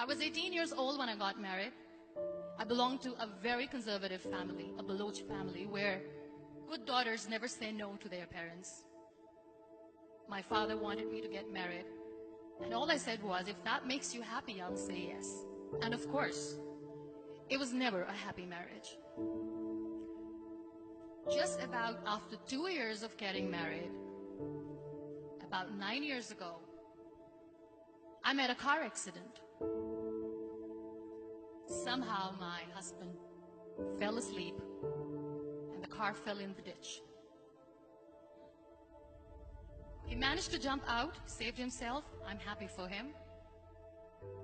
I was 18 years old when I got married. I belonged to a very conservative family, a Baloch family, where good daughters never say no to their parents. My father wanted me to get married, and all I said was, if that makes you happy, I'll say yes. And of course, it was never a happy marriage. Just about after 2 years of getting married, about 9 years ago, I met a car accident. Somehow my husband fell asleep and the car fell in the ditch. He managed to jump out, saved himself. I'm happy for him.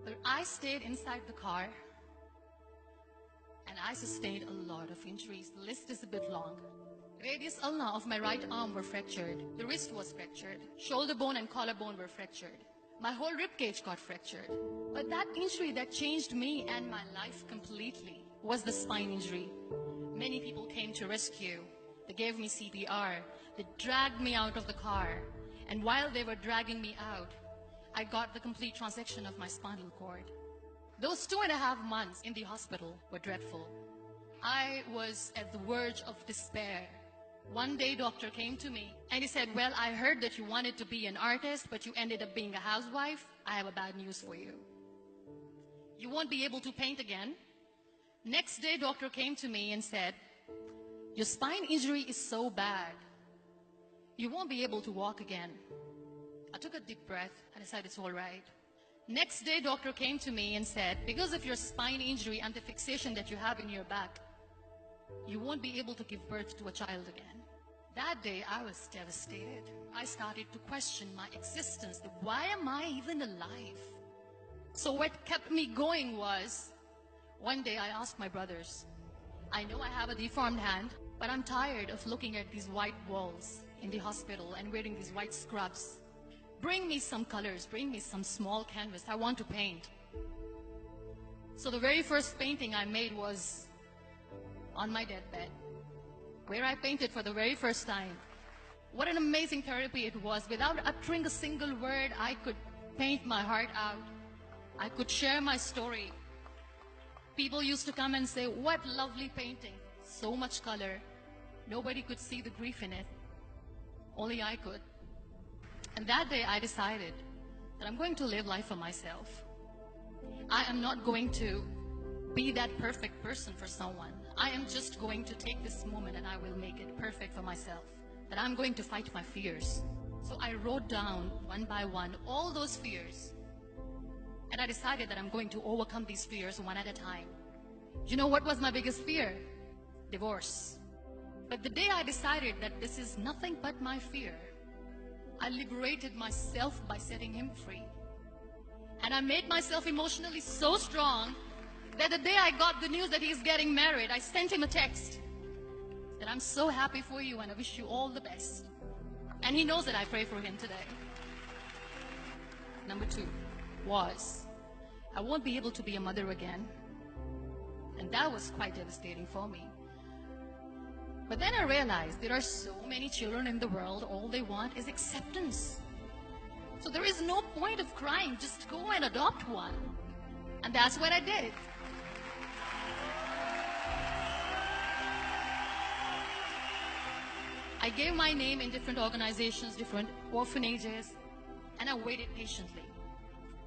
But I stayed inside the car and I sustained a lot of injuries. The list is a bit long. Radius ulna of my right arm were fractured. The wrist was fractured. Shoulder bone and collarbone were fractured. My whole rib cage got fractured. But that injury that changed me and my life completely was the spine injury. Many people came to rescue. They gave me CPR. They dragged me out of the car. And while they were dragging me out, I got the complete transection of my spinal cord. Those 2.5 months in the hospital were dreadful. I was at the verge of despair. One day, doctor came to me and he said, well, I heard that you wanted to be an artist, but you ended up being a housewife. I have a bad news for you. You won't be able to paint again. Next day, doctor came to me and said, your spine injury is so bad, you won't be able to walk again. I took a deep breath and I said, it's all right. Next day, doctor came to me and said, because of your spine injury and the fixation that you have in your back, you won't be able to give birth to a child again. That day, I was devastated. I started to question my existence. Why am I even alive? So what kept me going was, one day I asked my brothers, I know I have a deformed hand, but I'm tired of looking at these white walls in the hospital and wearing these white scrubs. Bring me some colors, bring me some small canvas. I want to paint. So the very first painting I made was on my deathbed, where I painted for the very first time. What an amazing therapy it was. Without uttering a single word, I could paint my heart out. I could share my story. People used to come and say, what lovely painting. So much color. Nobody could see the grief in it. Only I could. And that day I decided that I'm going to live life for myself. I am not going to be that perfect person for someone. I am just going to take this moment and I will make it perfect for myself. That I'm going to fight my fears. So I wrote down one by one all those fears. And I decided that I'm going to overcome these fears one at a time. You know what was my biggest fear? Divorce. But the day I decided that this is nothing but my fear, I liberated myself by setting him free. And I made myself emotionally so strong that the day I got the news that he's getting married, I sent him a text that I'm so happy for you and I wish you all the best. And he knows that I pray for him today. Number 2 was, I won't be able to be a mother again. And that was quite devastating for me. But then I realized there are so many children in the world, all they want is acceptance. So there is no point of crying, just go and adopt one. And that's what I did. I gave my name in different organizations, different orphanages, and I waited patiently.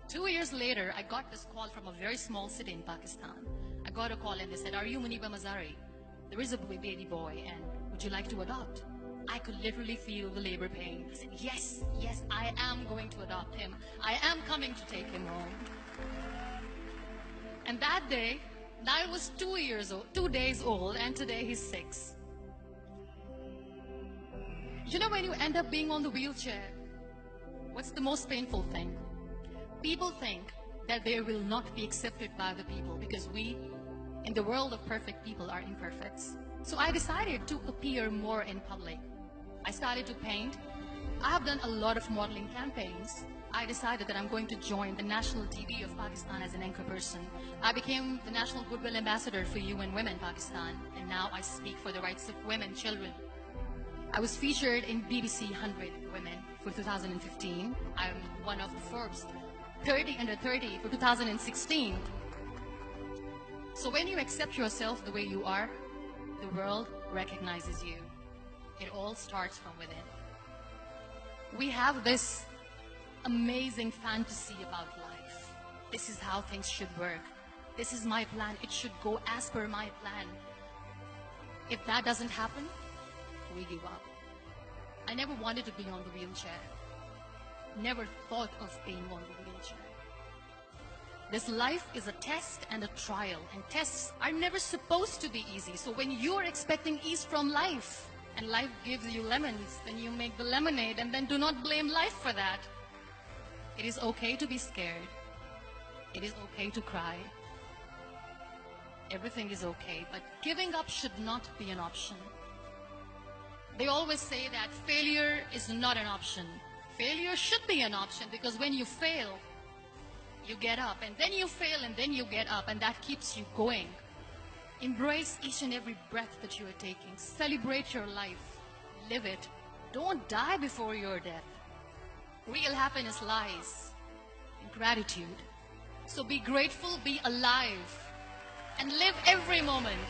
2 years later, I got this call from a very small city in Pakistan. I got a call and they said, are you Muniba Mazari? There is a baby boy and would you like to adopt? I could literally feel the labor pain. I said, yes, yes, I am going to adopt him. I am coming to take him home. And that day, I was 2 days old, and today he's 6. You know, when you end up being on the wheelchair, what's the most painful thing? People think that they will not be accepted by the people because we, in the world of perfect people, are imperfects. So I decided to appear more in public. I started to paint. I have done a lot of modeling campaigns. I decided that I'm going to join the national TV of Pakistan as an anchor person. I became the National Goodwill Ambassador for UN Women Pakistan, and now I speak for the rights of women, children. I was featured in BBC 100 Women for 2015. I'm one of the Forbes 30 under 30 for 2016. So when you accept yourself the way you are, the world recognizes you. It all starts from within. We have this amazing fantasy about life. This is how things should work. This is my plan. It should go as per my plan. If that doesn't happen, we give up. I never wanted to be on the wheelchair. Never thought of being on the wheelchair. This life is a test and a trial, and tests are never supposed to be easy. So when you're expecting ease from life, and life gives you lemons, then you make the lemonade, and then do not blame life for that. It is okay to be scared. It is okay to cry. Everything is okay, but giving up should not be an option. They always say that failure is not an option. Failure should be an option, because when you fail, you get up, and then you fail, and then you get up, and that keeps you going. Embrace each and every breath that you are taking. Celebrate your life. Live it. Don't die before your death. Real happiness lies in gratitude. So be grateful, be alive, and live every moment.